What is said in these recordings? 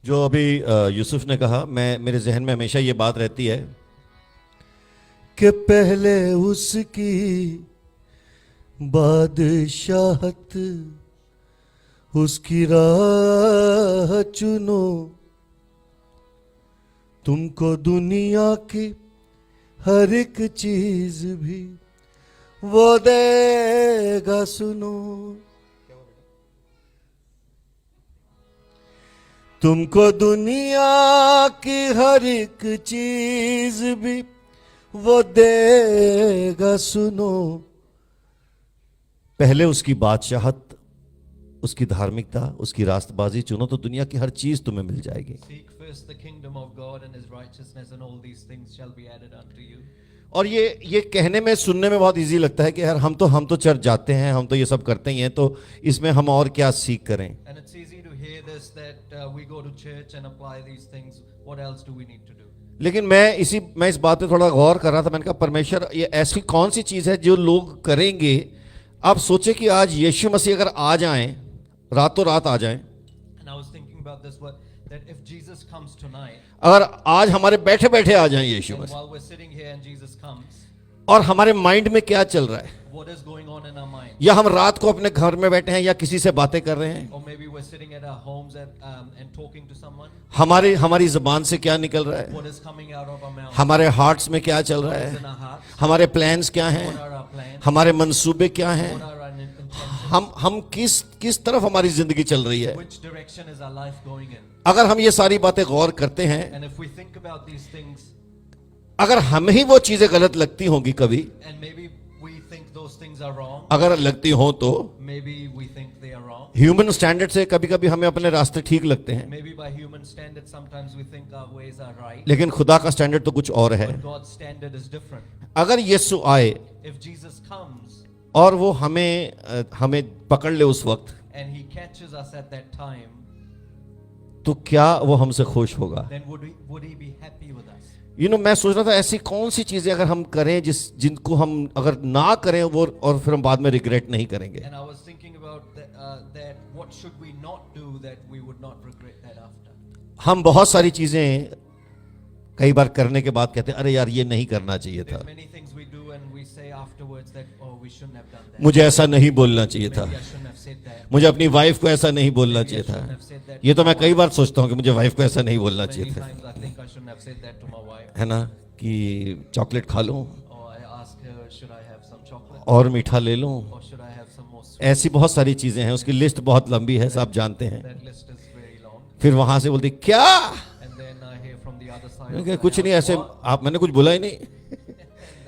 जो अभी यूसुफ ने कहा, मैं मेरे जहन में हमेशा ये बात रहती है कि पहले उसकी बादशाहत, उसकी राह चुनो, तुमको दुनिया की हर एक चीज भी वो देगा सुनो। तुमको दुनिया की हर एक चीज भी वो देगा सुनो। पहले उसकी बादशाहत, उसकी धार्मिकता, उसकी रास्तबाजी चुनो तो दुनिया की हर चीज तुम्हें मिल जाएगी। Seek first the kingdom of God and his righteousness, and all these things shall be added unto you. और ये कहने में, सुनने में बहुत इजी लगता है कि यार हम तो चर्च जाते हैं, हम तो ये सब करते ही हैं, तो इसमें हम और क्या सीख करें। And it's easy to hear this that we go to church and apply these things. What else do we need to do? लेकिन मैं इस बात पे थोड़ा गौर कर रहा था। मैंने कहा परमेश्वर, ये ऐसी कौन सी चीज है जो लोग करेंगे। आप सोचे कि आज यीशु मसीह अगर आ जाएं, रातों रात आ जाएं, And I was thinking about this one, that if Jesus comes tonight, अगर आज हमारे बैठे बैठे आ जाएं यीशु and Masih, while we're sitting here and Jesus comes, और हमारे माइंड में क्या चल रहा है, what is going on in our mind? या हम रात को अपने घर में बैठे हैं या किसी से बातें कर रहे हैं, Or maybe we're sitting at our homes and talking to someone. हमारी जुबान से क्या निकल रहा है, What is coming out of our mouth? हमारे हार्ट्स में क्या चल रहा What is है, in our hearts? हमारे प्लान्स क्या हैं, What are our plans? हमारे मंसूबे क्या हैं, What are our intentions? हम किस तरफ हमारी जिंदगी चल रही है। Which direction is our life going in? अगर हम ये सारी बातें गौर करते हैं, And if we think about these things, अगर हमें ही वो चीजें गलत लगती होंगी कभी, and maybe we think those things are wrong, अगर लगती हो तो maybe we think they are wrong, human standard से कभी कभी हमें अपने रास्ते ठीक लगते हैं, maybe by human standards sometimes we think our ways are right, लेकिन खुदा का स्टैंडर्ड तो कुछ और है। but God's standard is different. अगर यीशु आए If Jesus comes और वो हमें पकड़ ले उस वक्त, and he catches us at that time, तो क्या वो हमसे खुश होगा? then would he be happy with us? मैं सोच रहा था ऐसी कौन सी चीजें अगर हम करें जिनको हम अगर ना करें वो, और फिर हम बाद में रिग्रेट नहीं करेंगे। And I was thinking about that what should we not do that we would not regret that after. हम बहुत सारी चीजें कई बार करने के बाद कहते हैं अरे यार ये नहीं करना चाहिए था, There's many things we do and we say afterwards that oh we shouldn't have done that. मुझे ऐसा नहीं बोलना चाहिए था, Maybe I shouldn't have said that. मुझे अपनी वाइफ को ऐसा नहीं बोलना Maybe I चाहिए था। shouldn't have said that. ये तो मैं कई बार सोचता हूँ कि मुझे वाइफ को ऐसा नहीं बोलना Many चाहिए था, times I think I shouldn't have said that to my wife. है ना, कि चॉकलेट खा लूं Or I ask her should I have some chocolate और मीठा ले लूं। or should I have some more sweet? ऐसी बहुत सारी चीजें हैं, उसकी लिस्ट बहुत लंबी है, सब जानते हैं। That list is very long. फिर वहां से बोलती क्या, And then I hear from the other side. मैंने of कहा, the कुछ नहीं, house, ऐसे "What?" मैंने कुछ बोला ही नहीं। And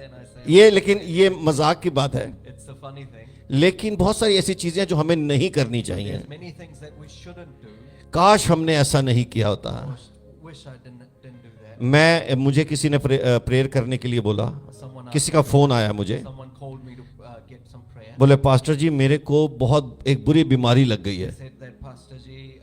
then I say ये लेकिन ये मजाक की बात है, it's a funny thing. लेकिन बहुत सारी ऐसी चीजें हैं जो हमें नहीं करनी चाहिए। There's many things that we shouldn't do. काश हमने ऐसा नहीं किया होता। Wish I didn't do that. मुझे किसी ने प्रेयर करने के लिए बोला, Someone किसी का फोन आया मुझे, someone called me to get some prayer. बोले पास्टर जी मेरे को बहुत एक बुरी बीमारी लग गई है, Said that Pastor Ji,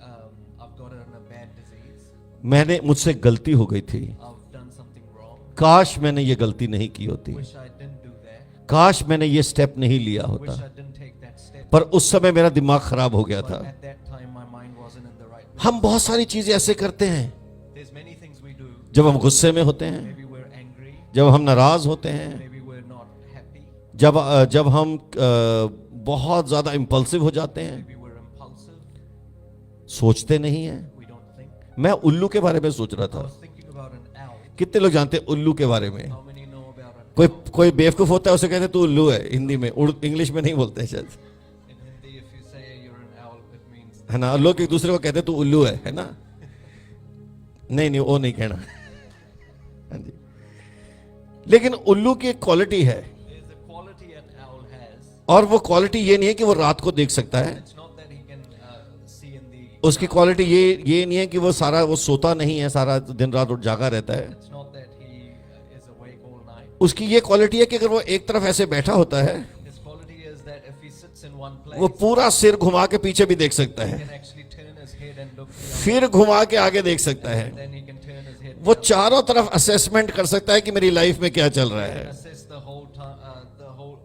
I've got a bad disease. मुझसे गलती हो गई थी, I've done something wrong. काश मैंने ये गलती नहीं की होती, Wish I didn't do that. काश मैंने ये स्टेप नहीं लिया Wish होता। I didn't take that step. पर उस समय मेरा दिमाग खराब हो गया But था। at that time my mind wasn't in the right place. हम बहुत सारी चीजें ऐसे करते हैं There's many things we do. जब हम गुस्से में होते हैं, Maybe we're angry. जब हम नाराज होते हैं, Maybe we're not happy. जब हम बहुत ज्यादा इम्पल्सिव हो जाते हैं, Maybe we're impulsive. सोचते नहीं हैं। We don't think. मैं उल्लू के बारे में सोच रहा I था। was thinking about an owl. कितने लोग जानते हैं उल्लू के बारे में? How many know about an कोई बेवकूफ होता है उसे कहते हैं तू उल्लू है, हिंदी में, इंग्लिश में नहीं बोलते हैं शायद, In Hindi, if you say you're an owl, it means है ना। लोग एक दूसरे को कहते हैं तू उल्लू है ना। नहीं वो नहीं कहना। हाँ जी। लेकिन उल्लू की एक क्वालिटी है, there's a quality an owl has. और वो क्वालिटी ये नहीं है कि वो रात को देख सकता है। It's not that he can see in the. उसकी क्वालिटी ये नहीं है कि वो सोता नहीं है, सारा दिन रात जागा रहता है। It's not that he is awake all night. उसकी ये क्वालिटी है कि अगर वो एक तरफ ऐसे बैठा होता है, His quality is that if he sits in one place, वो पूरा सिर घुमा के पीछे भी देख सकता he है, can actually turn his head and look the other फिर घुमा के आगे देख सकता है। way. Then he can turn his head. वो the other चारों तरफ असेसमेंट कर सकता है कि मेरी लाइफ में क्या चल रहा way. है। Assess the whole time,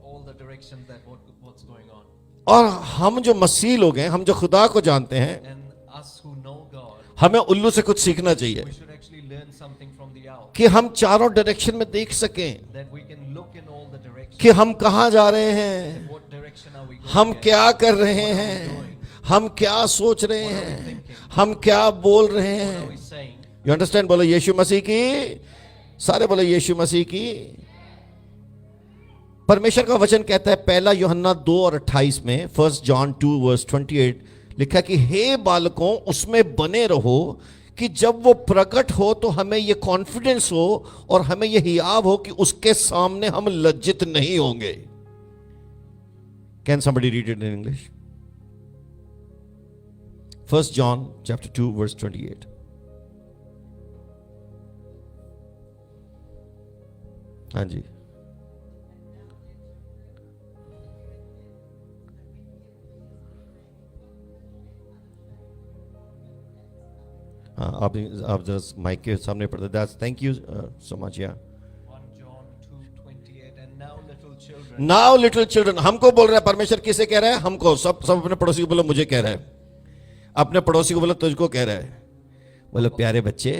all the directions that what's going on. और हम जो मसीह लोग हैं, हम जो खुदा को जानते हैं, And us who know God, हमें उल्लू से कुछ सीखना चाहिए we should actually learn something from the owl. कि हम चारों डायरेक्शन में देख सकें That we can look in all the directions. कि हम कहाँ जा रहे हैं, What direction are we going हम in? क्या कर रहे What are we हैं, doing? हम क्या सोच रहे What are we हैं, thinking? हम क्या बोल रहे What are we हैं. saying? You understand? बोलो यीशु मसीह की, सारे बोलो यीशु मसीह की. परमेश्वर का वचन कहता है पहला यूहन्ना 2:28 में, 1 John 2:28 लिखा कि हे बालकों उसमें बने रहो कि जब वो प्रकट हो तो हमें ये कॉन्फिडेंस हो और हमें ये हियाव हो कि उसके सामने हम लज्जित नहीं होंगे. Can somebody read it in English? 1 John chapter 2 verse 28. हाँ जी. हाँ, आप जरा माइक के सामने पढ़ते. That's thank you so much. या 1 John 2:28. And now little children, now little children, हमको बोल रहा है परमेश्वर. किसे कह रहा है? हमको. सब अपने पड़ोसी को बोलो मुझे कह रहा है. अपने पड़ोसी को बोलो तुझको कह रहा है. बोलो प्यारे बच्चे,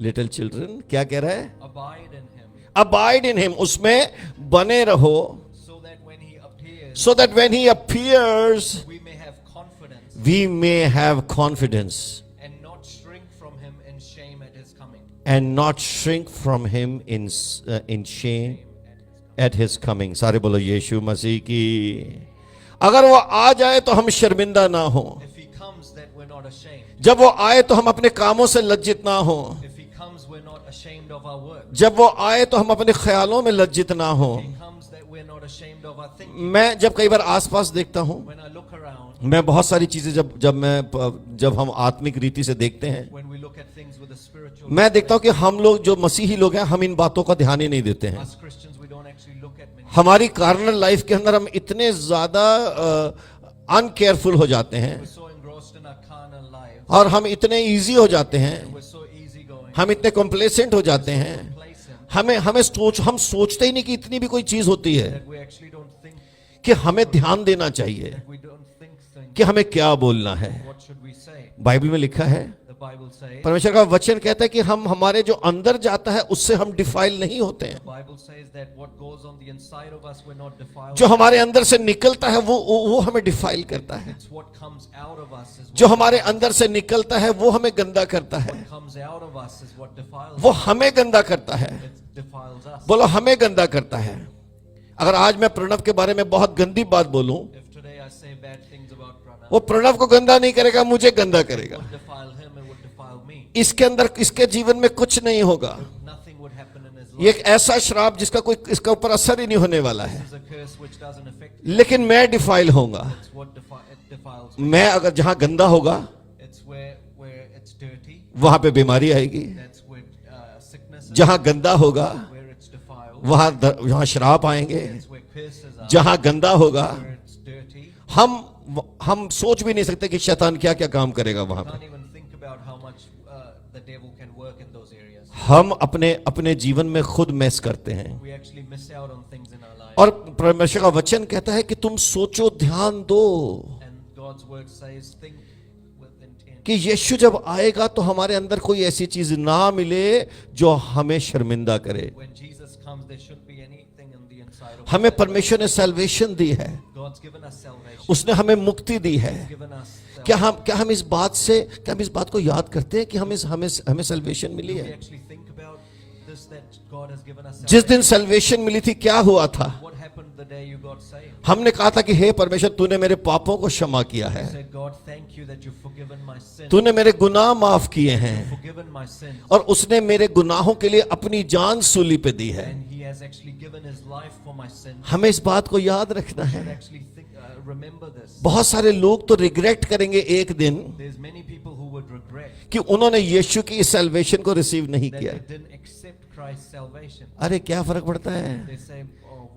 लिटिल चिल्ड्रन. क्या कह रहा है? abide in him, abide in him, उसमें बने रहो, so that when he appears, so that when he appears we may have confidence we may have confidence and not shrink from him in shame at his coming. and not shrink from him in shame at his coming. सारे बोलो यीशु मसीह की. अगर वो आ जाए तो हम शर्मिंदा ना हो. If he comes, that we're not ashamed. जब वो आए तो हम अपने कामों से लज्जित ना हो. If he comes, we're not ashamed of our work. जब वो आए तो हम अपने ख्यालों में लज्जित ना हो. If he comes, that we're not ashamed of our thinking. मैं जब कई बार आसपास देखता हूँ, When I look around, मैं बहुत सारी चीजें जब हम आत्मिक रीति से देखते हैं, when we look at things with a spiritual, मैं देखता हूँ कि हम लोग जो मसीही लोग हैं हम इन बातों का ध्यान ही नहीं देते हैं. us Christians, we don't actually look at many. हमारी कार्नल लाइफ के अंदर हम इतने ज्यादा अनकेयरफुल हो जाते हैं We're so engrossed in our carnal lives. और हम इतने इजी हो जाते हैं, We're so easygoing, हम इतने कॉम्प्लेसेंट हो जाते हैं. complacent, हम सोचते ही नहीं कि इतनी भी कोई चीज होती है that we actually don't think, कि हमें ध्यान देना चाहिए that we don't think things. कि हमें क्या बोलना है. What should we say? Bible में लिखा है, The Bible says, परमेश्वर का वचन कहता है कि हम हमारे जो अंदर जाता है उससे हम डिफाइल नहीं होते हैं. the Bible says that what goes on the inside of us, we're not defiled. जो हमारे अंदर से निकलता है वो हमें डिफाइल करता है. It's what comes out of us is जो what, हमारे अंदर से निकलता है वो हमें गंदा करता है. what comes out of us is what defiles वो us. हमें गंदा करता है. It defiles us. बोलो हमें गंदा करता है. अगर आज मैं प्रणव के बारे में बहुत गंदी बात बोलूं, If today I say bad things about Pranav, वो प्रणव को गंदा नहीं करेगा, मुझे गंदा करेगा. it would defile him, it would defile me. इसके अंदर इसके जीवन में कुछ नहीं होगा. Nothing would happen in his ये life. एक ऐसा श्राप जिसका कोई इसका ऊपर असर ही नहीं होने वाला है. This is a curse which doesn't affect you. लेकिन मैं डिफाइल होऊंगा. It's what it defiles me. मैं अगर जहां गंदा होगा It's where it's dirty. वहां पे बीमारी आएगी. That's where sickness is. जहां गंदा होगा Where it's defiled. वहां श्राप आएंगे. It's where curses are. जहां गंदा होगा Where it's dirty. हम सोच भी नहीं सकते कि शैतान क्या क्या काम करेगा वहां पे. Can't even think about how much the devil can work in those areas. हम अपने जीवन में खुद मैस करते हैं. We actually miss out on things in our life. और परमेश्वर का वचन कहता है कि तुम सोचो, ध्यान दो And God's word says, think with intent. कि यीशु जब आएगा तो हमारे अंदर कोई ऐसी चीज ना मिले जो हमें शर्मिंदा करे. When Jesus comes, there shouldn't be anything in the inside of us. हमें परमेश्वर ने सैल्वेशन दी है, God's given us salvation. उसने हमें मुक्ति दी है. He's given us क्या हम इस बात को याद करते हैं कि हमें सैल्वेशन मिली we है. actually think about this, that God has given us जिस salvation. दिन सैल्वेशन मिली थी क्या हुआ था? What happened the day you got saved? हमने कहा था कि हे परमेश्वर तूने मेरे पापों को क्षमा किया है, You said, God, thank you that you've forgiven my sins. तूने मेरे गुनाह माफ किए हैं Forgiven my sins. और उसने मेरे गुनाहों के लिए अपनी जान सूली पे दी है. And he has actually given his life for my sins. हमें इस बात को याद रखना You है. should actually remember this. बहुत सारे लोग तो रिग्रेट करेंगे एक दिन There's many people who would regret कि उन्होंने यीशु की इस सैल्वेशन को रिसीव नहीं that किया. they didn't accept Christ's salvation. अरे क्या फर्क पड़ता है? They say, oh,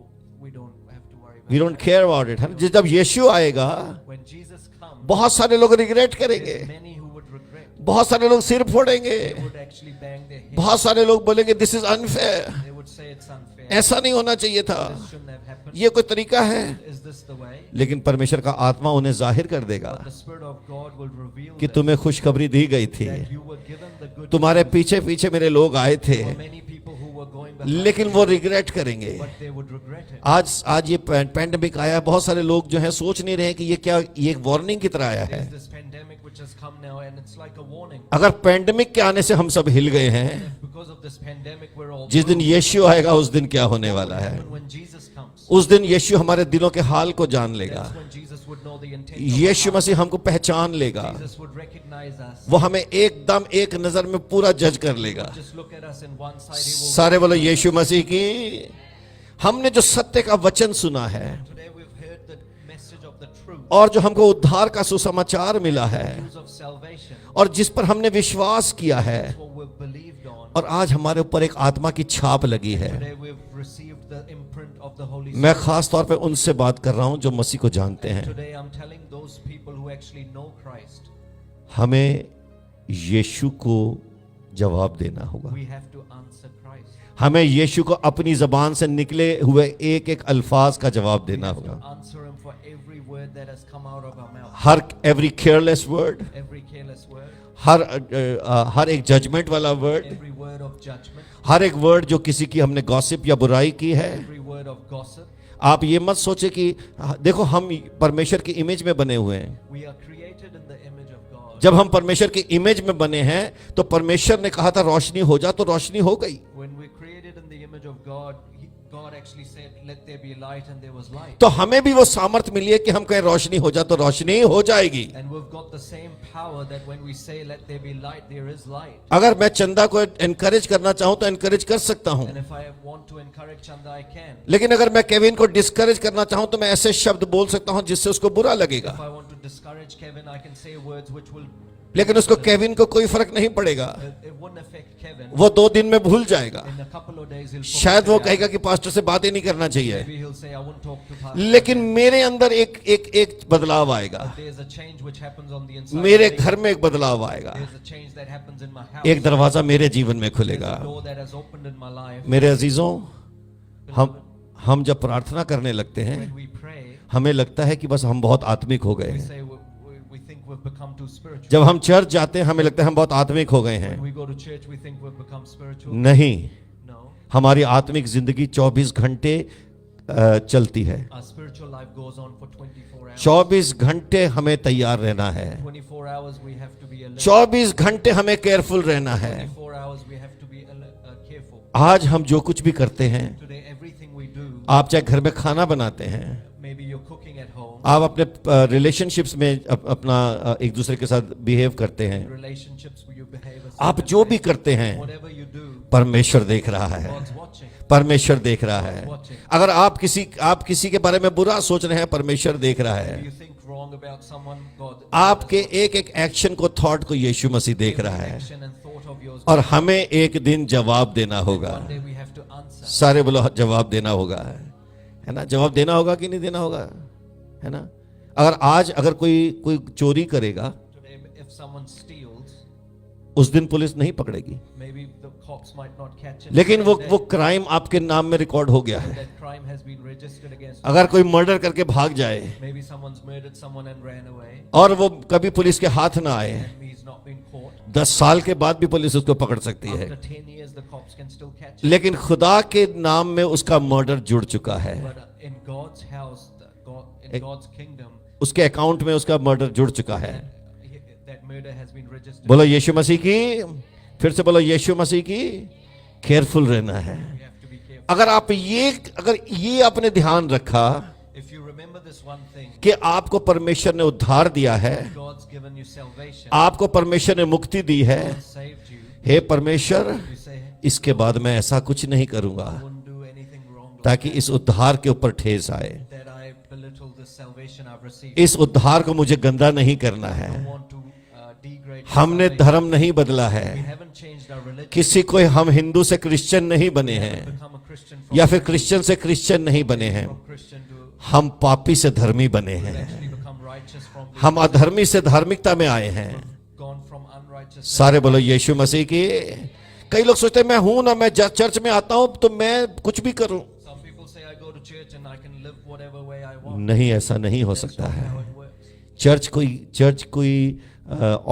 we don't have to worry about we don't care about it. जब यीशु आएगा it. When Jesus comes, बहुत सारे लोग रिग्रेट करेंगे, there's many who would regret. बहुत सारे लोग सिर फोड़ेंगे, They would actually bang their head. बहुत सारे लोग बोलेंगे this is unfair. They would say it's unfair. ऐसा नहीं होना चाहिए था, This shouldn't have happened. ये कोई तरीका है। Is this the way? लेकिन परमेश्वर का आत्मा उन्हें जाहिर कर देगा But the Spirit of God will reveal कि this, तुम्हें खुशखबरी दी गई थी, that you were given the good तुम्हारे news. पीछे पीछे मेरे लोग आए थे, There were many people who were going behind लेकिन you, वो रिग्रेट करेंगे। but they would regret it. आज ये पैंडेमिक आया है, बहुत सारे लोग जो हैं सोच नहीं रहे कि ये क्या, ये एक वार्निंग की तरह आया है। There's this pandemic which has come now and it's like a warning. अगर पैंडेमिक के आने से हम सब हिल गए हैं, Because of this pandemic we're all जिस दिन moved. यीशु आएगा उस दिन क्या होने वाला है? And when Jesus comes, उस दिन यीशु हमारे दिलों के हाल को जान लेगा। that's when Jesus would know the intent of our Yeshu heart. मसीह हमको पहचान लेगा, Jesus would recognize us. वो हमें एकदम एक नजर में पूरा जज कर लेगा। Just look at us in one side. He will. सारे बोलो यीशु मसीह की। हमने जो सत्य का वचन सुना है Today we've heard the message of the truth, और जो हमको उद्धार का सुसमाचार मिला है news of salvation. और जिस पर हमने विश्वास किया है, That's what we've believed on. और आज हमारे ऊपर एक आत्मा की छाप लगी है। Today we've received the imprint of the Holy मैं Spirit. खास तौर पे उनसे बात कर रहा हूं जो मसीह को जानते हैं। Today I'm telling those people who actually know Christ, हमें यीशु को जवाब देना होगा। we have to answer Christ. हमें यीशु को अपनी जबान से निकले हुए एक एक अल्फाज का जवाब We देना have to होगा। answer Him for every word that has come out of our mouth, her every careless word, every careless word, हर एक जजमेंट वाला word, every word of judgment, हर एक वर्ड जो किसी की हमने गॉसिप या बुराई की है। every word of gossip. आप ये मत सोचे कि देखो हम परमेश्वर की इमेज में बने हुए हैं। We are created in the image of God. जब हम परमेश्वर की इमेज में बने हैं तो परमेश्वर ने कहा था रोशनी हो जा, तो रोशनी हो गई। When we're created in the image of God, God actually said, "Let there be light," and there was light. तो हमें भी वो सामर्थ्य मिली है कि हम कहें रोशनी हो जा, तो रोशनी हो जाएगी। And we've got the same power that when we say, "Let there be light," there is light. अगर मैं चंदा को एनकरेज करना चाहूं तो एनकरेज कर सकता हूं, And if I want to encourage Chanda, I can. लेकिन अगर मैं केविन को डिस्करेज करना चाहूं तो मैं ऐसे शब्द बोल सकता हूं जिससे उसको बुरा लगेगा, If I want to discourage Kevin, I can say words which will. लेकिन उसको केविन को कोई फर्क नहीं पड़ेगा। It wouldn't affect Kevin. वो 2 दिन में भूल जाएगा। In a couple of days, he'll. शायद वो forget it. कहेगा कि पास्टर से बात ही नहीं करना चाहिए, Maybe he'll say, "I won't talk to pastor." लेकिन मेरे अंदर एक बदलाव आएगा, But there's a change which happens on the inside. मेरे of me. घर में एक बदलाव आएगा, There's a change that happens in my house. एक दरवाजा मेरे जीवन में There's खुलेगा। a door that has opened in my life. मेरे अजीजों, हम जब प्रार्थना करने लगते हैं When we pray, हमें लगता है कि बस हम बहुत आत्मिक हो गए we हैं। say we think we've become too spiritual. जब हम चर्च जाते हैं हमें लगता है हम बहुत आत्मिक हो गए हैं। When we go to church, we think we've become spiritual. नहीं, No. हमारी आत्मिक जिंदगी 24 घंटे चलती है। Our spiritual life goes on for 24 hours. 24 घंटे हमें तैयार रहना है, 24 hours we have to be alert. 24 घंटे हमें केयरफुल रहना है। 24 hours we have to be careful. आज हम जो कुछ भी करते हैं, Today, everything we do, आप चाहे घर में खाना बनाते हैं, maybe you're cooking at home, आप अपने रिलेशनशिप्स में अपना एक दूसरे के साथ बिहेव करते हैं, relationships where you behave a आप certain जो way. भी करते हैं Whatever you do, परमेश्वर देख रहा है। God's watching. परमेश्वर देख रहा है। अगर आप किसी के बारे में बुरा सोच रहे हैं, परमेश्वर देख रहा If है। you think wrong about someone, God. आपके एक एक एक्शन को, थॉट को यीशु मसीह देख रहा है, Action and thought of yours. और हमें एक दिन जवाब देना होगा। One day we have to answer. सारे बोलो जवाब देना होगा, है ना? जवाब देना होगा कि नहीं देना होगा, है ना? अगर कोई चोरी करेगा, Today, if someone steals, उस दिन पुलिस नहीं पकड़ेगी, maybe the cops might not catch it. लेकिन Today, वो क्राइम आपके नाम में रिकॉर्ड हो गया है। that crime has been registered against. अगर कोई मर्डर करके भाग जाए Maybe someone's murdered someone and ran away, और वो कभी पुलिस के हाथ ना आए, and he's not been caught. 10 साल के बाद भी पुलिस उसको पकड़ सकती है, After 10 years, the cops can still catch it. लेकिन खुदा के नाम में उसका मर्डर जुड़ चुका है, But in God's house, in God's kingdom, उसके अकाउंट में उसका मर्डर जुड़ चुका है। that murder has been registered. बोलो यीशु मसीह की, फिर से बोलो यीशु मसीह की। केयरफुल रहना है। We have to be careful. अगर ये आपने ध्यान रखा If you remember this one thing, कि आपको परमेश्वर ने उद्धार दिया है, God's given you salvation, आपको परमेश्वर ने मुक्ति दी है, God saved you. हे परमेश्वर, You say, इसके बाद मैं ऐसा कुछ नहीं करूंगा I wouldn't do anything wrong, Lord, ताकि इस उद्धार के ऊपर ठेस आए। that I belittle this salvation I've received. इस उद्धार को मुझे गंदा नहीं करना I है। don't want to degrade this हमने salvation. धर्म नहीं बदला We है, haven't changed our religion. किसी को हम हिंदू से क्रिश्चियन नहीं बने We हैं, haven't become a Christian from या फिर क्रिश्चियन से क्रिश्चियन नहीं बने हैं। from Christian to हम पापी से धर्मी बने we've हैं, actually become righteous from the हम अधर्मी से धार्मिकता में आए हैं। gone from unrighteous. सारे बोलो यीशु मसीह की। कई लोग सोचते हैं मैं हूं ना, मैं चर्च में आता हूं तो मैं कुछ भी करूं। Some people say I go to church and I can live whatever way I want. नहीं, ऐसा नहीं हो That's सकता not है। how it works. चर्च कोई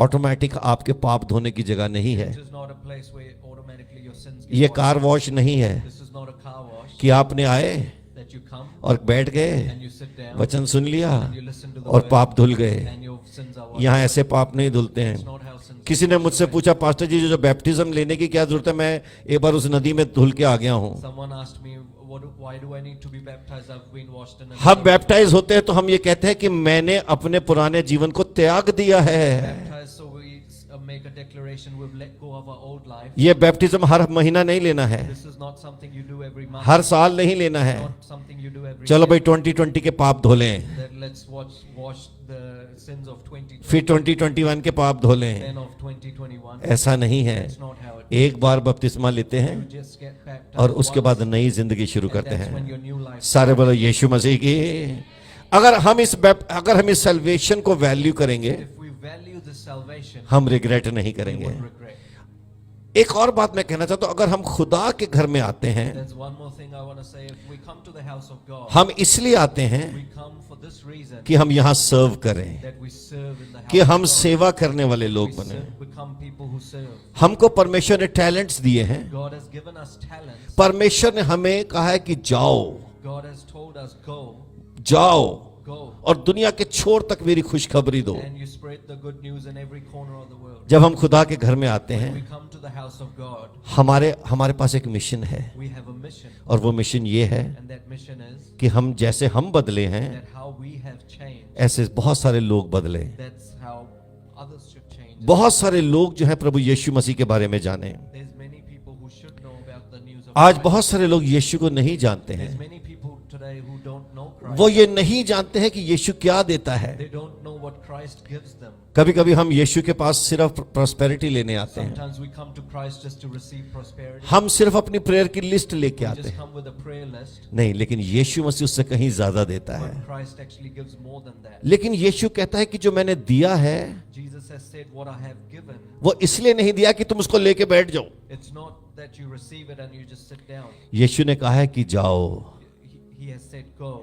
ऑटोमेटिक आपके पाप धोने की जगह नहीं है। This is not a place where automatically your sins ये get कार washed. वॉश नहीं है This is not a car wash कि आपने आए that you come और बैठ गए, and you sit down वचन सुन लिया and you listen to the और word पाप धुल गए। and your sins are washed. यहाँ ऐसे पाप नहीं धुलते It's हैं। not how sins किसी ने मुझसे पूछा, पास्टर जी जो बैप्टिज्म लेने की क्या जरूरत है, मैं एक बार उस नदी में धुल के आ गया हूँ। Someone asked me, why do I need to be baptized? I've been washed in a हम बैप्टाइज होते हैं तो हम ये कहते हैं कि मैंने अपने पुराने जीवन को त्याग दिया है। baptized, so we make a declaration we've let go of our old life. ये बैप्टिज्म हर महीना नहीं लेना है, This is not something you do every month. हर साल नहीं लेना है। Not something you do every चलो year. भाई 2020 के पाप धो लें, Then let's wash the sins of 2020, फिर 2021 के पाप धो लें। then of 2021. ऐसा नहीं है। That's not how it. एक बार बपतिस्मा लेते हैं You just get baptized और उसके once, बाद नई जिंदगी शुरू and करते that's when हैं। your new life. सारे बोलो यीशु मसीह की। अगर हम इस सल्वेशन को वैल्यू करेंगे, If we value this salvation, हम रिग्रेट नहीं we करेंगे। won't regret. एक और बात मैं कहना चाहता हूं, अगर हम खुदा के घर में आते हैं, There's one more thing I want to say. If we come to the house of God, हम इसलिए आते हैं we come for this reason कि हम यहाँ सर्व करें, that we serve in the house कि of हम God. सेवा करने वाले We लोग बने। become people who serve. हमको परमेश्वर ने टैलेंट्स दिए हैं। God has given us talents. परमेश्वर ने हमें कहा है कि जाओ God has told us, go, जाओ go, और दुनिया के छोर तक मेरी खुशखबरी दो। and you spread the good news in every corner of the world. जब हम खुदा के घर में आते When हैं, we come to the house of God, हमारे पास एक मिशन है, we have a mission, और वो मिशन ये है and that mission is कि हम जैसे हम बदले हैं, that how we have changed, ऐसे बहुत सारे लोग बदले। that's how others should change. बहुत सारे लोग जो है प्रभु यीशु मसीह के बारे में जाने। There's many people who should know about the news of आज Christ. बहुत सारे लोग यीशु को नहीं जानते There's हैं। many people today who don't know Christ. वो ये नहीं जानते हैं कि यीशु क्या देता है। They don't know what Christ gives them. कभी कभी हम यीशु के पास सिर्फ प्रॉस्पेरिटी लेने आते हैं, Sometimes we come to Christ just to receive prosperity. हम सिर्फ अपनी प्रेयर की लिस्ट लेके We आते just हैं। come with a prayer list. नहीं, लेकिन यीशु मसीह उससे कहीं ज्यादा देता है। But Christ actually gives more than that. लेकिन यीशु कहता है कि जो मैंने दिया है Jesus has said, what I have given, वो इसलिए नहीं दिया कि तुम उसको लेके बैठ जाओ। it's not that you receive it and you just sit down. यीशु ने कहा है कि जाओ He has said, go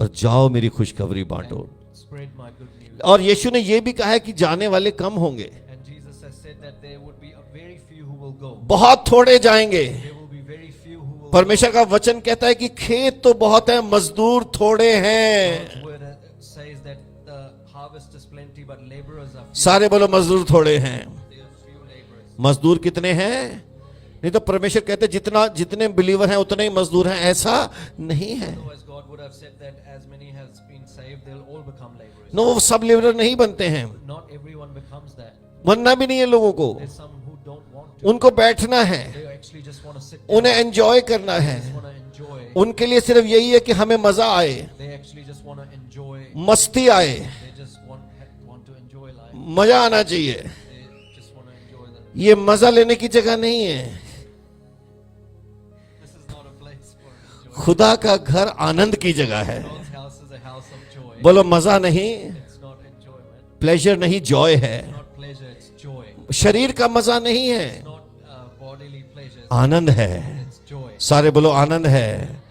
और जाओ मेरी खुशखबरी बांटो। and spread my good news. और यीशु ने ये भी कहा है कि जाने वाले कम होंगे, And Jesus has said that there would be a very few who will go. बहुत थोड़े जाएंगे। There will be very few who will परमेश्वर का वचन कहता है कि खेत तो बहुत है, मजदूर थोड़े हैं। God's word says that the harvest is plenty, but laborers are few. सारे बोलो मजदूर थोड़े हैं। There are few laborers. मजदूर कितने हैं? नहीं तो परमेश्वर कहते जितने बिलीवर हैं उतने ही मजदूर हैं, ऐसा नहीं है। Otherwise, God would have said that as many has been saved, they'll all become laborers. No, वो सब लेबर नहीं बनते हैं, Not everyone becomes that. बनना भी नहीं है लोगों को। There's some who don't want to. उनको बैठना है, They actually just want to sit down. उन्हें एंजॉय करना है। Just want to enjoy. उनके लिए सिर्फ यही है कि हमें मजा आए, They actually just want to enjoy. मस्ती आए, They just want to enjoy life. मजा आना चाहिए। They just want to enjoy them. ये मजा लेने की जगह नहीं है। This is not a place for enjoyment. खुदा का घर आनंद की जगह है। God's house is a house of joy. बोलो मजा नहीं, It's not enjoyment. प्लेजर नहीं, जॉय है। It's not pleasure. It's joy. शरीर का मजा नहीं है, It's not bodily pleasure. आनंद है। It's joy. सारे बोलो आनंद है।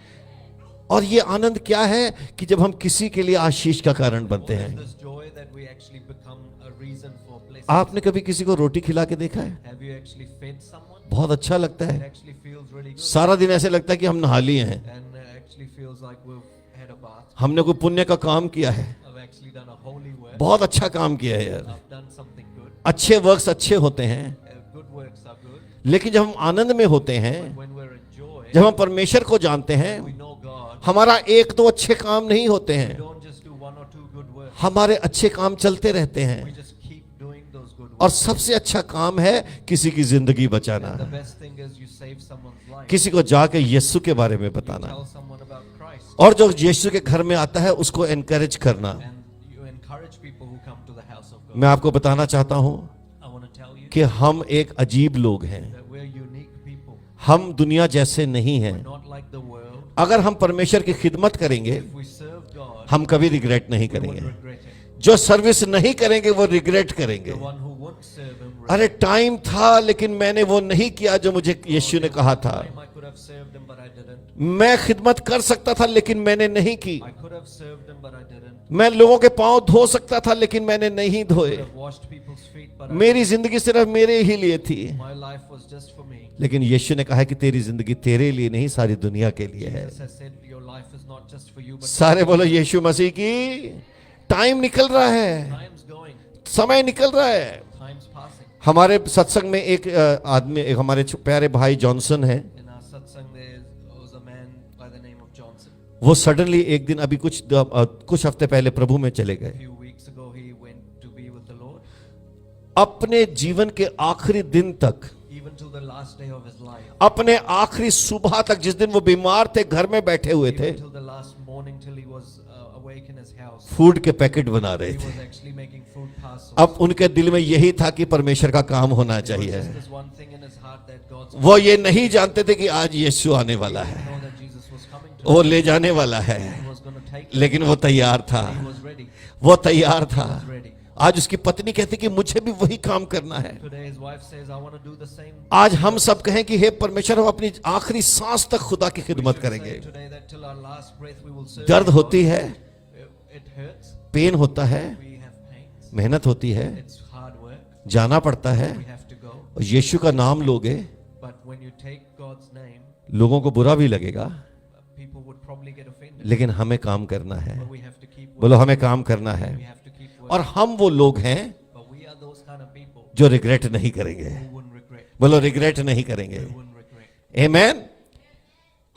और ये आनंद क्या है कि जब हम किसी के लिए आशीष का कारण बनते What is हैं। this joy that we actually become a reason for blessing? आपने कभी किसी को रोटी खिला के देखा है? Have you actually fed someone? बहुत अच्छा लगता It है। actually feels really good. सारा दिन ऐसे लगता है कि हम नहा लिए हैं, And actually feels like we've had a bath. हमने कोई पुण्य का काम किया है, I've actually done a holy work. बहुत अच्छा काम किया है यार। I've done something good. अच्छे वर्क्स अच्छे होते हैं, Good works are good. लेकिन जब हम आनंद में होते हैं, When we're in joy, जब हम परमेश्वर को जानते हैं, we know God. हमारा एक दो अच्छे काम नहीं होते We हैं, don't just do one or two good works. हमारे अच्छे काम चलते रहते हैं। We just keep doing those good और works. सबसे अच्छा काम है किसी की जिंदगी बचाना, The best thing is you save someone's life. किसी को जाके यीशु के बारे में You बताना, tell someone about Christ. और जो यीशु के घर में आता है उसको एनकरेज करना। And you encourage people who come to the house of God. मैं आपको बताना चाहता हूं I want to tell you कि हम एक अजीब लोग हैं, that we're unique people. हम दुनिया जैसे नहीं हैं। Not like the world. अगर हम परमेश्वर की खिदमत करेंगे, If we serve God, हम कभी रिग्रेट नहीं we won't करेंगे। regret it. जो सर्विस नहीं करेंगे वो रिग्रेट करेंगे। The one who won't serve him. अरे टाइम था लेकिन मैंने वो नहीं किया जो मुझे यीशु ने कहा था। I could have served him, but I didn't. मैं खिदमत कर सकता था लेकिन मैंने नहीं की। I could have served him, but I didn't. मैं लोगों के पांव धो सकता था लेकिन मैंने नहीं I धोए। could have washed people's feet, but मेरी जिंदगी सिर्फ मेरे ही लिए थी। my life was just for me. लेकिन यीशु ने कहा है कि तेरी जिंदगी तेरे लिए नहीं, सारी दुनिया के लिए है। Jesus has said your life is not just for you, but सारे बोलो यीशु मसीह की। टाइम निकल रहा है, time's going, समय निकल रहा है। time's passing. हमारे सत्संग में एक आदमी, एक हमारे प्यारे भाई जॉनसन है। In our satsang, there was a man by the name of Johnson. वो सडनली एक दिन अभी कुछ हफ्ते पहले प्रभु में चले A गए। few weeks ago, he went to be with the Lord. अपने जीवन के आखिरी दिन तक, Even till the last day of his life, अपने आखिरी सुबह तक, जिस दिन वो बीमार थे, घर में बैठे हुए थे, even till the last morning, till he was awake in his house, food के पैकेट बना रहे he थे। was actually making food parcels. अब उनके दिल में यही था कि परमेश्वर का काम होना There was चाहिए। just this one thing in his heart that God's वो ये नहीं जानते थे कि आज यीशु आने वाला है, know that Jesus was coming to वो ले जाने वाला है, him. He was going to take him. लेकिन वो तैयार था, He was ready. वो तैयार था। He was ready. आज उसकी पत्नी कहती कि मुझे भी वही काम करना है। Today his wife says, I want to do the same. आज हम सब कहें कि हे परमेश्वर, हम अपनी आखिरी सांस तक खुदा की We खिदमत should करेंगे। say today that till our last breath we will serve दर्द God. होती है, It hurts. पेन होता है, We have pains. मेहनत होती है, It's hard work. जाना पड़ता है। We have to go. और यीशु का नाम लोगे, But when you take God's name, लोगों को बुरा भी लगेगा, people would probably get offended. लेकिन हमें काम करना है। But we have to keep बोलो working. हमें काम करना है। We have to keep working. और हम वो लोग हैं But we are those kind of people जो रिग्रेट नहीं करेंगे। who wouldn't regret. बोलो रिग्रेट नहीं करेंगे। We wouldn't regret. आमेन।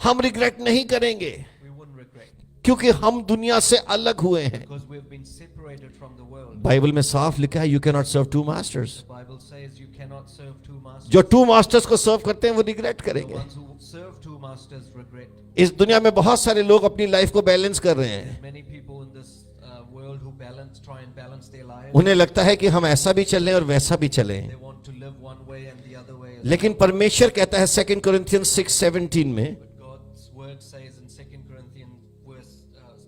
हम रिग्रेट नहीं करेंगे We wouldn't regret. क्योंकि हम दुनिया से अलग हुए हैं। Because we've been separated from the world. Bible में साफ लिखा है, you can not serve two masters. The Bible says you cannot serve two masters. जो टू मास्टर्स को सर्व करते हैं वो रिग्रेट The करेंगे। ones who serve two masters regret. इस दुनिया में बहुत सारे लोग अपनी लाइफ को बैलेंस कर रहे हैं। Many people in this world who try and balance their lives. उन्हें लगता है कि हम ऐसा भी चलें और वैसा भी चलें, They want to live one way and the other way. लेकिन परमेश्वर कहता है 2 Corinthians 6:17 में, But God's word says in 2 Corinthians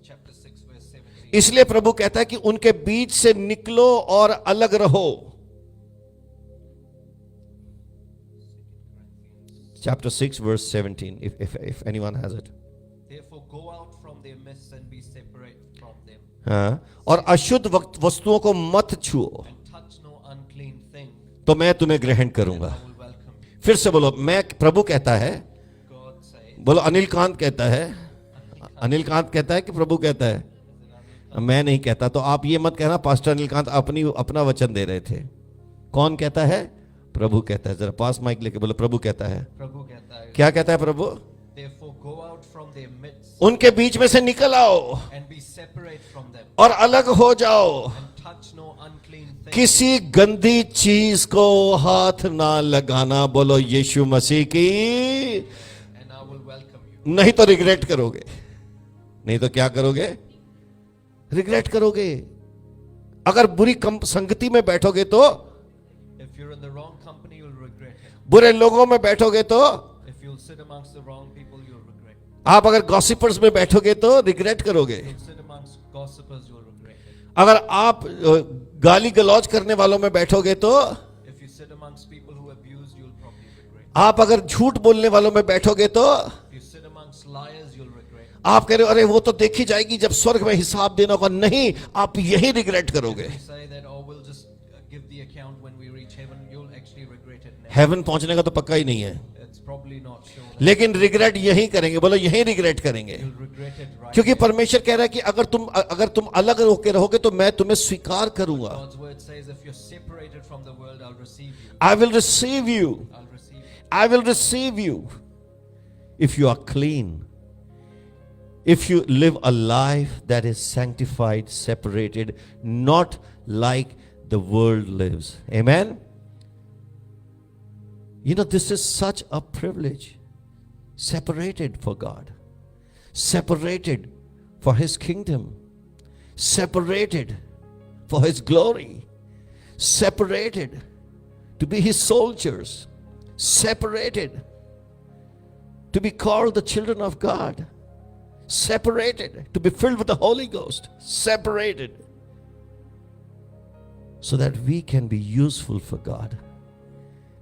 chapter 6 verse 17. इसलिए प्रभु कहता है कि उनके बीच से निकलो और अलग रहो। Chapter 6 verse 17, if anyone has it. Therefore go out from their midst and be separate from them. हाँ, और अशुद्ध वस्तुओं को मत छुओ, And touch no unclean thing. तो मैं तुम्हें ग्रहण करूंगा। I will welcome you. फिर से बोलो, मैं, प्रभु कहता है, God says. बोलो अनिल कांत कहता है, अनिल कांत कहता है कि प्रभु कहता है? मैं नहीं कहता। तो आप ये मत कहना पास्टर अनिल कांत अपना वचन दे रहे थे। कौन कहता है? प्रभु कहता है। जरा पास माइक लेके बोलो, प्रभु कहता है। प्रभु कहता है. क्या कहता है प्रभु? Therefore go out from their midst उनके बीच में से निकल आओ and be separate from them. और अलग हो जाओ। And touch no unclean thing. किसी गंदी चीज को हाथ ना लगाना। बोलो यीशु मसीह की। And I will welcome you. नहीं तो रिग्रेट करोगे। नहीं तो क्या करोगे? रिग्रेट करोगे। अगर बुरी संगति में बैठोगे तो, If you're in the wrong company, you'll regret it. बुरे लोगों में बैठोगे तो, If you'll sit amongst the wrong people, you'll regret it. आप अगर गॉसिपर्स में बैठोगे तो रिग्रेट करोगे। If you'll sit amongst gossipers, you'll regret it. अगर आप गाली गलौज करने वालों में बैठोगे तो, If you sit amongst people who abuse, you'll probably regret it. आप अगर झूठ बोलने वालों में बैठोगे तो, If you sit amongst liars, you'll regret it. आप कह रहे हो अरे वो तो देखी जाएगी जब स्वर्ग में हिसाब देना होगा। नहीं, आप यही रिग्रेट करोगे। If you say that, oh, we'll just give the account when we reach heaven, you'll actually regret it now. Heaven पहुंचने का तो पक्का ही नहीं है, It's probably not sure. लेकिन रिग्रेट यही करेंगे। बोलो यही रिग्रेट करेंगे। You'll regret it right क्योंकि now. परमेश्वर कह रहा है कि अगर तुम अलग होकर रहोगे तो मैं तुम्हें स्वीकार करूंगा। God's word says, if you're separated from the world, I'll receive you. I will receive you. I'll receive you. I will receive you. If you are clean, if you live a life that is sanctified, separated, not like the world lives. Amen. You know, this is such a privilege. Separated for God, separated for His kingdom, separated for His glory, separated to be His soldiers, separated to be called the children of God, separated to be filled with the Holy Ghost, separated. so that we can be useful for God.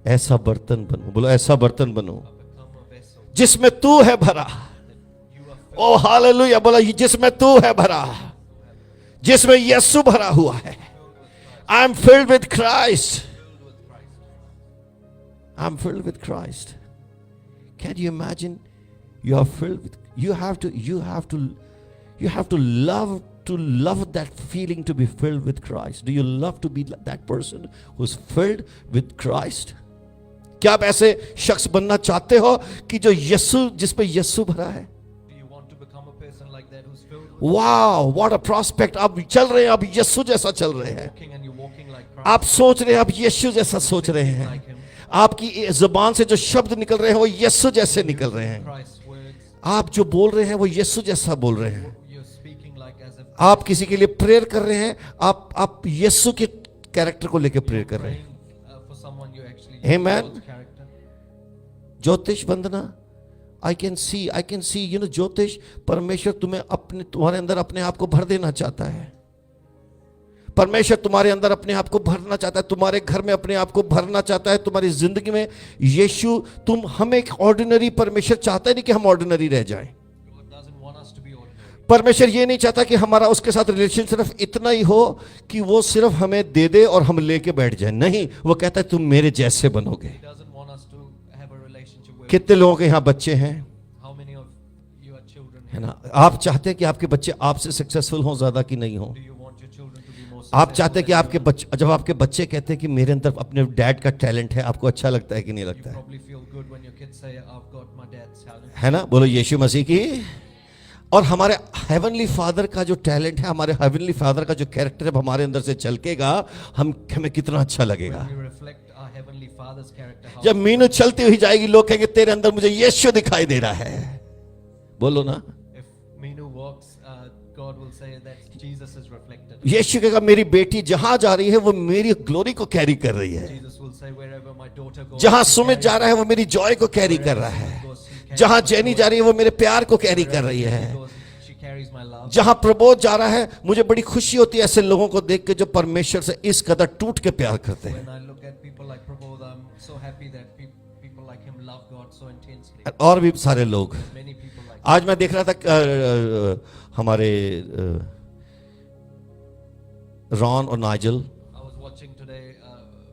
ऐसा बर्तन बनो, बोलो ऐसा बर्तन बनो Become a vessel जिसमें तू है भरा. that you are oh hallelujah, बोला जिसमें तू है भरा, जिसमें यीशु भरा हुआ है. I am filled with Christ. filled with Christ. I'm filled with Christ. Can you imagine? You are filled with. You have to love that feeling to be filled with Christ. Do you love to be that person who's filled with Christ? क्या आप ऐसे शख्स बनना चाहते हो कि जो यीशु, जिस पे यीशु भरा है? Do you want to become a person like that who's filled with Wow, what a prospect! आप चल रहे हैं, आप यीशु जैसा चल रहे हैं. walking and you're walking like Christ, आप सोच रहे हैं, आप यीशु जैसा सोच रहे हैं. like Him, आपकी जुबान से जो शब्द निकल रहे हैं वो यीशु जैसे निकल रहे हैं. Christ's words. आप जो बोल रहे हैं वो यीशु जैसा बोल रहे हैं. You're speaking like as if आप किसी के लिए प्रेयर कर रहे हैं, आप यीशु के कैरेक्टर को लेकर प्रेयर कर रहे हैं. praying for someone you actually Amen. God's character. Jyotish Vandana, I can see you know, Jyotish, परमेश्वर तुम्हारे अंदर अपने आप को भर देना चाहता है. परमेश्वर तुम्हारे अंदर अपने आप को भरना चाहता है, तुम्हारे घर में अपने आप को भरना चाहता है, तुम्हारी जिंदगी में यीशु. हम एक ऑर्डिनरी, परमेश्वर चाहता है नहीं कि हम ऑर्डिनरी रह जाएं. God doesn't want us to be ordinary. परमेश्वर ये नहीं चाहता कि हमारा उसके साथ रिलेशन सिर्फ इतना ही हो कि वो सिर्फ हमें दे दे और हम लेके बैठ जाए. नहीं, वो कहता है तुम मेरे जैसे बनोगे. He doesn't want us to have a relationship with कितने लोगों के यहाँ बच्चे हैं, how many of you are children है here? ना? आप चाहते हैं कि आपके बच्चे आपसे सक्सेसफुल हों ज्यादा कि नहीं हों? Do you want your children to be more आप चाहते successful हैं कि than आपके बच्चे, जब आपके बच्चे कहते हैं कि मेरे अंदर अपने डैड का टैलेंट है, आपको अच्छा लगता है कि नहीं you? लगता You है? probably feel good when your kids say, I've got my dad's talent. है ना? बोलो यीशु मसीह की. और हमारे हेवनली फादर का जो टैलेंट है, हमारे हेवनली फादर का जो कैरेक्टर है, हमारे अंदर से झलकेगा, हमें कितना अच्छा लगेगा. When we reflect our Heavenly Father's character, how जब मीनू चलती हुई जाएगी, लोग कहेंगे तेरे अंदर मुझे यीशु दिखाई दे रहा है. बोलो ना. if Meenu walks, God will say that Jesus is reflected. यीशु कहेगा मेरी बेटी जहां जा रही है वो मेरी ग्लोरी को कैरी कर रही है. Jesus will say, wherever my daughter goes, जहां she सुमित carries जा रहा है वो मेरी जॉय को कैरी कर रहा है. जहां जेनी जा रही है वो मेरे प्यार को कैरी कर रही है. she carries my love. जहां प्रबोध जा रहा है, मुझे बड़ी खुशी होती है ऐसे लोगों को देख के जो परमेश्वर से इस कदर टूट के प्यार करते हैं. When I look at people like Prabodh, I'm so happy that people like him love God so intensely. और भी सारे लोग. Many people like आज मैं देख रहा था हमारे रॉन और Nigel, I was watching today,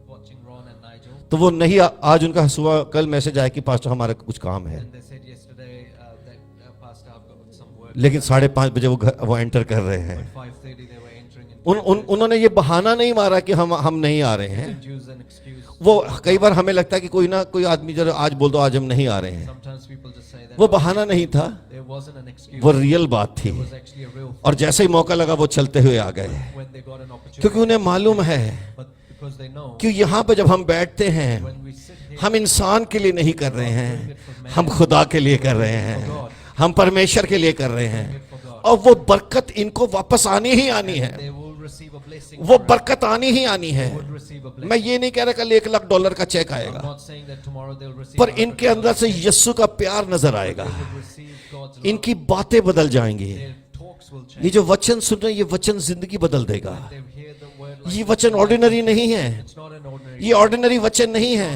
watching Ron and Nigel, तो वो नहीं, आज उनका सुबह कल मैसेज आया कि पास्टर हमारा कुछ काम है, and they said yesterday that Pastor, I've got some work. लेकिन 5:30 बजे वो एंटर कर रहे हैं. At 5:30 they were entering in. उन्होंने ये बहाना नहीं मारा कि हम नहीं आ रहे हैं. Didn't use an excuse. वो कई बार हमें लगता है कि कोई ना कोई आदमी जरा आज बोल दो आज हम नहीं आ रहे हैं. Sometimes people just say that. वो बहाना नहीं था, There wasn't an excuse. वो रियल बात थी. It was actually a real thing. और जैसे ही मौका लगा वो चलते हुए आ गए, When they got an opportunity. क्योंकि उन्हें मालूम है But because they know, कि यहाँ पे जब हम बैठते हैं, when we sit here, हम इंसान के लिए नहीं कर रहे हैं, हम खुदा के लिए कर रहे हैं, हम परमेश्वर के लिए कर रहे हैं. for God, और वो बरकत इनको वापस आनी ही आनी है. they will receive a blessing. वो for it. बरकत आनी ही आनी है. Would receive a blessing. मैं ये नहीं कह रहा कल $1,00,000 का चेक I'm आएगा, not saying that tomorrow they'll receive. पर 100%. इनके अंदर से यीशु का प्यार नजर आएगा. They will receive God's love. इनकी बातें बदल जाएंगी. Their talks will change. ये जो वचन सुन रहे हैं, ये वचन जिंदगी बदल देगा. They hear the word like ये वचन ऑर्डिनरी नहीं है, it's not an ordinary. ये ऑर्डिनरी वचन नहीं है,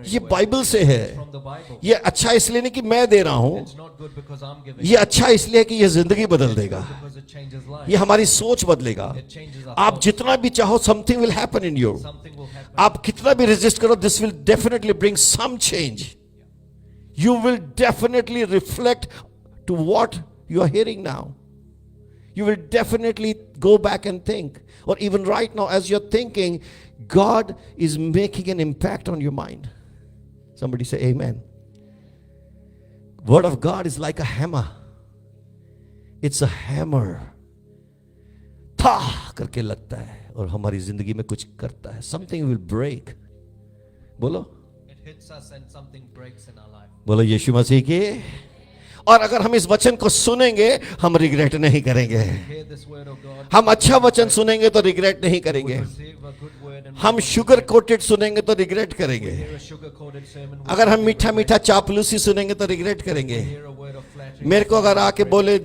ये बाइबल से है. From the Bible. ये अच्छा इसलिए नहीं कि मैं दे रहा हूं, It's not good because I'm giving. ये अच्छा इसलिए है कि ये जिंदगी बदल देगा, Because it changes life. ये हमारी सोच बदलेगा. It changes our आप thoughts. जितना भी चाहो, something will happen in you. Something will happen. आप कितना भी रेजिस्ट करो, this will definitely bring some change. You will definitely reflect to what you are hearing now. You will definitely go back and think, or even right now as you're thinking, God is making an impact on your mind. Somebody say amen. Word of God is like a hammer. It's a hammer. था करके लगता है और हमारी जिंदगी में कुछ करता है. Something will break. बोलो, It hits us and something breaks in our life. बोलो यीशु मसीह की. और अगर हम इस वचन को सुनेंगे हम रिग्रेट नहीं करेंगे। hear this word of God, हम अच्छा वचन सुनेंगे तो रिग्रेट नहीं करेंगे। receive a good word, and हम शुगर कोटेड सुनेंगे तो रिग्रेट करेंगे। hear a sugar-coated sermon, अगर हम मीठा मीठा चापलूसी सुनेंगे तो रिग्रेट करेंगे। hear a word of flattery. मेरे को अगर आके बोले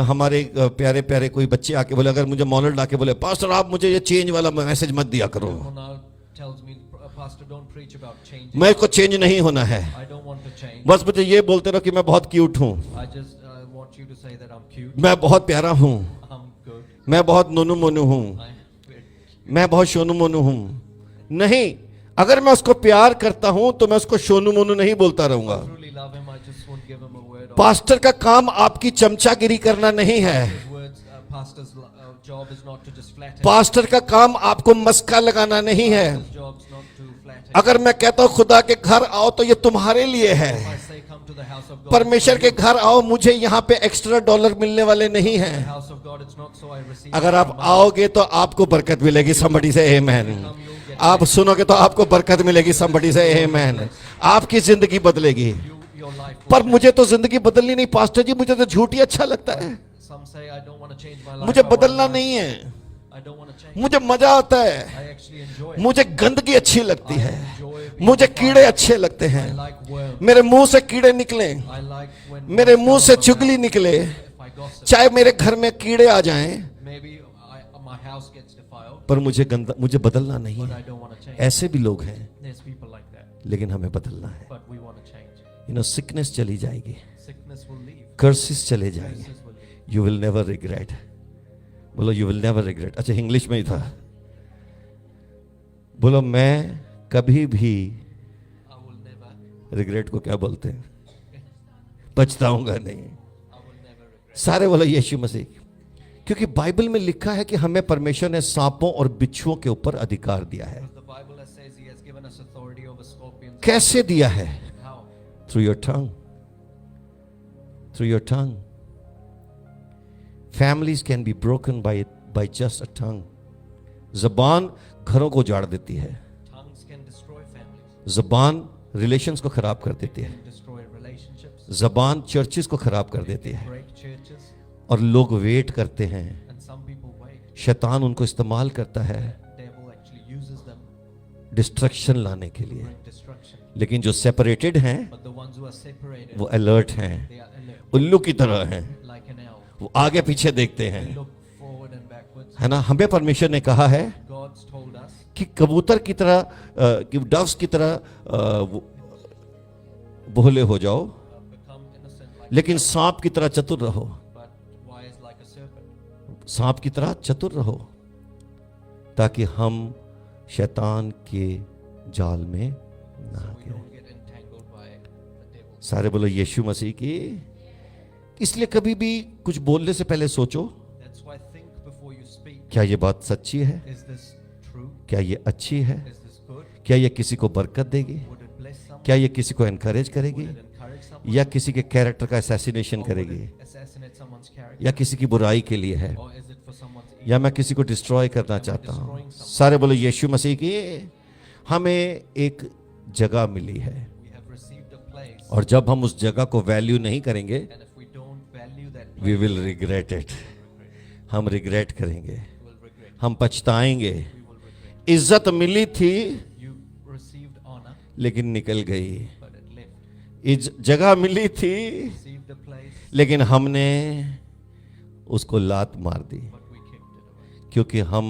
हमारे प्यारे प्यारे कोई बच्चे आके बोले, अगर मुझे मॉलर आके बोले पास्टर आप मुझे ये चेंज वाला मैसेज मत दिया करो, Ronald tells me, Pastor, don't preach about change. मेरे को चेंज नहीं होना है, I don't want to change. बस मुझे ये बोलते रहो कि मैं बहुत क्यूट हूँ, I just want you to say that I'm cute, मैं बहुत प्यारा हूँ, I'm good, मैं बहुत नोनू मोनू हूँ, मैं बहुत शोनू मोनू हूँ। नहीं, अगर मैं उसको प्यार करता हूँ तो मैं उसको शोनू मोनू नहीं बोलता रहूंगा। truly love him, I just won't give him a word of pastor का काम आपकी चमचागिरी करना नहीं है। his words. Pastor's job is not to just flatter. Pastor का काम आपको मस्का लगाना नहीं है। His job's not to flatter. अगर मैं कहता हूँ खुदा के घर आओ तो ये तुम्हारे लिए है। If I say come to the house of God, परमेश्वर के घर आओ, मुझे यहाँ पे एक्स्ट्रा डॉलर मिलने वाले नहीं the हैं। house of God, it's not so I receive. अगर आप आओगे तो आपको बरकत मिलेगी। somebody say amen। आप सुनोगे तो आपको बरकत मिलेगी। somebody say amen। आपकी जिंदगी बदलेगी। Your life. पर मुझे तो जिंदगी बदलनी नहीं पास्टर जी, मुझे तो झूठ ही अच्छा लगता है, Some say I don't want to change my life. मुझे I want बदलना my- नहीं है, I don't want to change. मुझे मजा आता है, I actually enjoy it. मुझे गंदगी अच्छी लगती है, Enjoy being मुझे fire. कीड़े अच्छे लगते I हैं, like worms. मेरे मुंह से कीड़े निकले, I like when मेरे worms मुंह come से out of my चुगली mouth. निकले, If I gossip, चाहे मेरे घर में कीड़े आ जाएं, maybe my house gets defiled, पर मुझे बदलना नहीं but है। I don't want to change. ऐसे भी लोग हैं, There's people like that, लेकिन हमें बदलना है। but we want to change. Sickness चली जाएगी, Sickness will leave. कर्सेस चले जाएंगे, Curses will leave. You will never regret. बोलो यू विल नेवर रिग्रेट। अच्छा इंग्लिश में ही था, बोलो मैं कभी भी I will never, रिग्रेट को क्या बोलते हैं, पछताऊंगा नहीं। I will never regret. सारे बोलो यीशु मसीह, क्योंकि बाइबल में लिखा है कि हमें परमेश्वर ने सांपों और बिच्छुओं के ऊपर अधिकार दिया है। Because the Bible says He has given us authority over scorpions. कैसे दिया है? How? Through your tongue, through your tongue. Families can be broken by just a tongue. जबान घरों को उजाड़ देती है, Tongues can destroy families. जबान रिलेशंस को खराब कर देती है, Can destroy relationships. जबान चर्चिस को खराब कर देती है, Break churches. और लोग वेट करते हैं, And some people wait. शैतान उनको इस्तेमाल करता है Devil actually uses them destruction लाने के to लिए। bring destruction. लेकिन जो सेपरेटेड हैं But the ones who are separated, वो अलर्ट हैं, they are alert, उल्लू की तरह हैं, like an owl. वो आगे पीछे देखते हैं, They look forward and backwards. है ना। हमें परमेश्वर ने कहा है God's told us कि कबूतर की तरह कि डव्स की तरह भोले हो जाओ, become innocent like, लेकिन सांप की तरह चतुर रहो। but wise like a serpent. सांप की तरह चतुर रहो, ताकि हम शैतान के जाल में ना So we गिरे। don't get entangled by the devil. सारे बोलो यीशु मसीह की। इसलिए कभी भी कुछ बोलने से पहले सोचो, That's why think before you speak. क्या ये बात सच्ची है, Is this true? क्या ये अच्छी है, Is this good? क्या ये किसी को बरकत देगी, Would it bless someone? क्या ये किसी को एनकरेज करेगी, Would it encourage someone? या किसी के कैरेक्टर का असैसिनेशन Or would करेगी, it assassinate someone's character? या किसी की बुराई के लिए है, Or is it for someone's evil? या मैं किसी को डिस्ट्रॉय करना चाहता हूँ। सारे बोलो यीशु मसीह की। हमें एक जगह मिली है, We have received a place, और जब हम उस जगह को वैल्यू नहीं करेंगे, and if we don't value that we place, will regret it. हम रिग्रेट करेंगे, we will regret. हम पछताएंगे। We will regret. इज्जत मिली थी You received honor, लेकिन निकल गई, but it left. इस जगह मिली थी Received a place, लेकिन हमने उसको लात मार दी, but we kept it away क्योंकि हम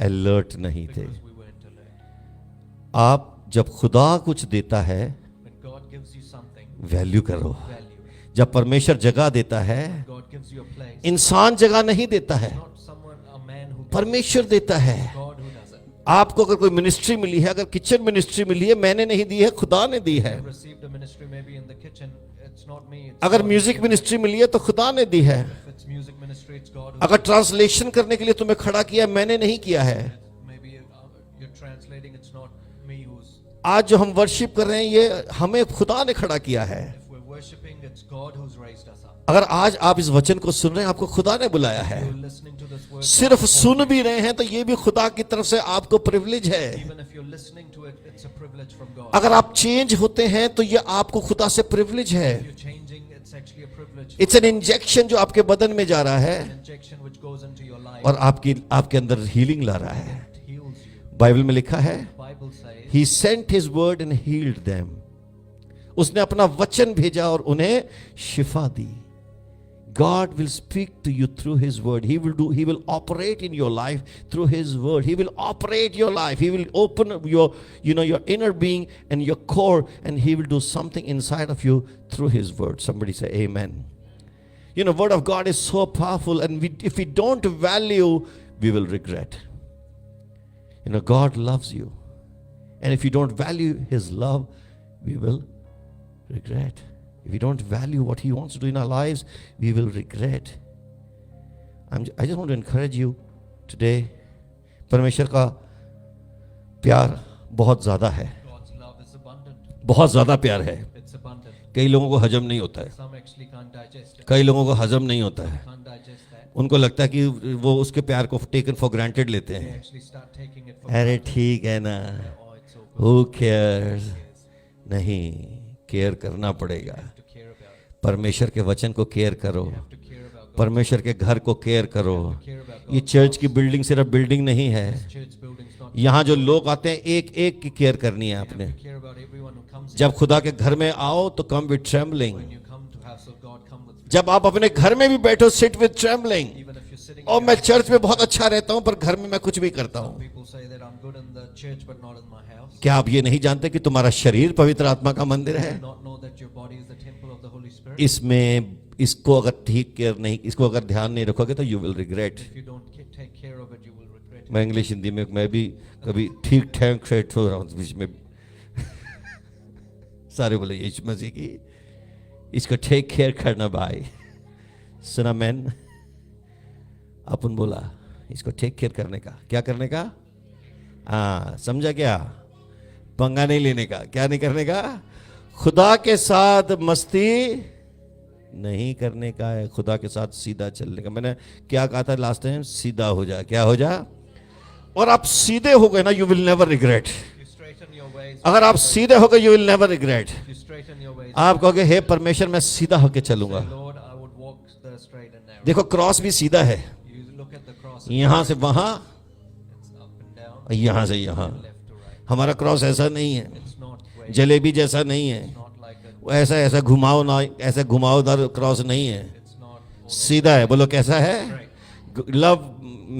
अलर्ट नहीं थे। because we weren't alert. आप जब खुदा कुछ देता है, When God gives you something, value करो। value it. जब परमेश्वर जगह देता है, God gives you a place. इंसान जगह नहीं देता है, Not someone, a man who gives परमेश्वर देता है। it, God who does it. आपको अगर कोई मिनिस्ट्री मिली है, अगर किचन मिनिस्ट्री मिली है, मैंने नहीं दी है, खुदा ने दी है। You received a ministry maybe in the kitchen, it's not me. It's अगर God who music gives it. Ministry मिली है तो खुदा ने दी है। If it's music ministry, it's God who अगर ट्रांसलेशन करने के लिए तुम्हें खड़ा किया, मैंने नहीं किया है। maybe you're translating, it's not me who's. आज जो हम वर्शिप कर रहे हैं, ये हमें खुदा ने खड़ा किया है। If we're worshipping, it's God who's raised us up. अगर आज आप इस वचन को सुन रहे हैं, आपको खुदा ने बुलाया है। You're listening to this word. सिर्फ सुन भी रहे हैं तो ये भी खुदा की तरफ से आपको प्रिविलेज है। Even if you're listening to it, it's a privilege from God. अगर आप चेंज होते हैं तो ये आपको खुदा से प्रिविलेज है। If you're changing, it's actually a privilege. It's an injection जो आपके बदन में जा रहा है An injection which goes into your life. और आपके अंदर हीलिंग ला रहा है। It heals you. बाइबल में लिखा है, The Bible says, He sent His word and healed them. उसने अपना वचन भेजा और उन्हें शिफा दी। God will speak to you through His word. He will operate in your life through His word. He will operate your life. He will open your inner being and your core, and He will do something inside of you through His word. Somebody say amen. Word of God is so powerful, and if we don't value, we will regret. God loves you. And if you don't value His love, we will regret. If we don't value what He wants to do in our lives, we will regret. I just want to encourage you today. परमेश्वर का प्यार बहुत ज़्यादा है, God's love is abundant. बहुत ज़्यादा प्यार है। It's abundant. कई लोगों को हजम नहीं होता है, Some actually can't digest it. कई लोगों को हजम नहीं होता है। Can't digest that. उनको लगता है कि वो उसके प्यार को टेकन फॉर ग्रांटेड लेते They हैं। actually start taking it for अरे granted. ठीक है ना, Oh, it's so good. Who cares. नहीं, केयर करना पड़ेगा। To care about it. परमेश्वर के वचन को केयर करो, Have to care about God. परमेश्वर के घर को केयर करो। Care about ये God. चर्च की बिल्डिंग सिर्फ बिल्डिंग नहीं है। Church buildings not. यहाँ जो लोग आते हैं, एक एक की केयर करनी है आपने। To care about everyone who comes. जब खुदा के घर में आओ तो come with trembling. When you come to house of God, come with. जब आप अपने घर में भी बैठो, sit with trembling. Even if you're sitting. और मैं चर्च में बहुत अच्छा रहता हूँ पर घर में मैं कुछ भी करता हूँ। People say that I'm good in the church but not in my house. क्या आप ये नहीं जानते कि तुम्हारा शरीर पवित्र आत्मा का मंदिर है? Not know that your body is the temple of the Holy Spirit. इसको अगर ठीक केयर नहीं, इसको अगर ध्यान नहीं रखोगे तो you will regret. If you don't take care of it, you will regret it. मैं इंग्लिश हिंदी में मैं भी कभी ठीक ठाक सेट हो रहा हूँ बीच में। सारे बोले यीशु मसीह की, इसको टेक केयर करना भाई। सुना मैन, अपन बोला इसको टेक केयर करने का, क्या करने का? हाँ, समझा क्या? पंगा नहीं लेने का। क्या नहीं करने का? खुदा के साथ मस्ती नहीं करने का है, खुदा के साथ सीधा चलने का। मैंने क्या कहा था लास्ट टाइम? सीधा हो जा। क्या हो जा? और आप सीधे हो गए ना, you will never regret. You straighten your ways. अगर आप सीधे हो गए, you will never regret. You straighten your ways. आप कहोगे हे परमेश्वर, मैं सीधा होके चलूंगा। Say, Lord, I would walk the straight and narrow. देखो क्रॉस भी सीधा है, You look at the cross. यहां से वहां, It's up and down. यहां से यहां। Left to right. हमारा क्रॉस ऐसा नहीं है, It's not way. जलेबी जैसा नहीं है, Not like a. वो ऐसा घुमाओ ना, ऐसा घुमावदार क्रॉस नहीं है, It's not. सीधा है। बोलो कैसा है? Right. Love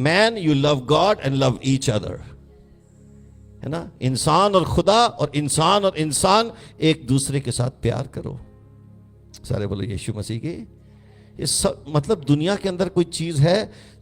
man, you love God and love each other, है ना? इंसान और खुदा और इंसान एक दूसरे के साथ प्यार करो। सारे बोलो यीशु मसीह की। ये सब मतलब दुनिया के अंदर कोई चीज है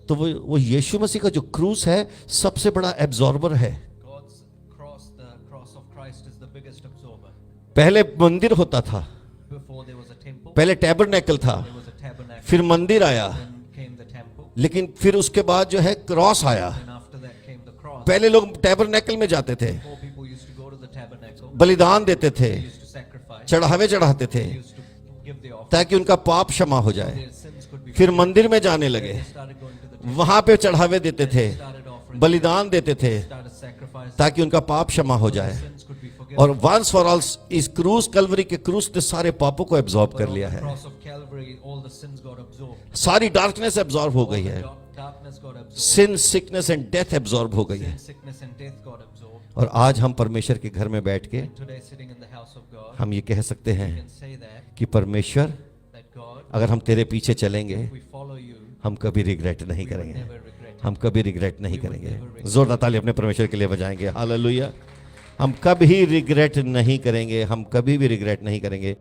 तो वो यीशु मसीह का जो क्रूस है सबसे बड़ा एब्जॉर्बर है। God's cross, the cross of Christ is the biggest absorber. पहले मंदिर होता था, Before there was a temple, पहले टैबरनेकल था, there was a tabernacle. फिर मंदिर आया, Then came the temple. लेकिन फिर उसके बाद जो है क्रॉस आया। And after that came the cross. पहले लोग टैबरनेकल में जाते थे, Before people used to go to the tabernacle, बलिदान देते थे, they used to sacrifice, चढ़ावे चढ़ाते थे they used to give the offering, ताकि उनका पाप क्षमा हो जाए। their sins could be फिर forgiven. मंदिर में जाने लगे, They started going to the temple, वहां पे चढ़ावे देते थे, started offering, बलिदान देते थे started sacrificing, ताकि उनका पाप क्षमा हो जाए। sins could be forgiven. और वंस फॉर ऑल इस क्रूस, कलवरी के क्रूस ने सारे पापों को एब्जॉर्ब But कर on लिया the है। cross of Calvary, all the sins got absorbed. सारी डार्कनेस एब्जॉर्ब हो All गई the है, darkness got absorbed. Sin, sickness and death absorb हो गई है। Sin, sickness and death got absorbed. और आज हम परमेश्वर के घर में बैठ के And today, sitting in the house of God, हम ये कह सकते we हैं can say that कि परमेश्वर, that God, अगर हम तेरे पीछे चलेंगे if we follow you, हम कभी रिग्रेट नहीं we will करेंगे, never regret it. हम कभी रिग्रेट नहीं We will करेंगे। never regret. जोरदार ताली अपने परमेश्वर के लिए बजाएंगे। हालेलुया। हम कभी रिग्रेट नहीं करेंगे, हम कभी भी रिग्रेट नहीं करेंगे।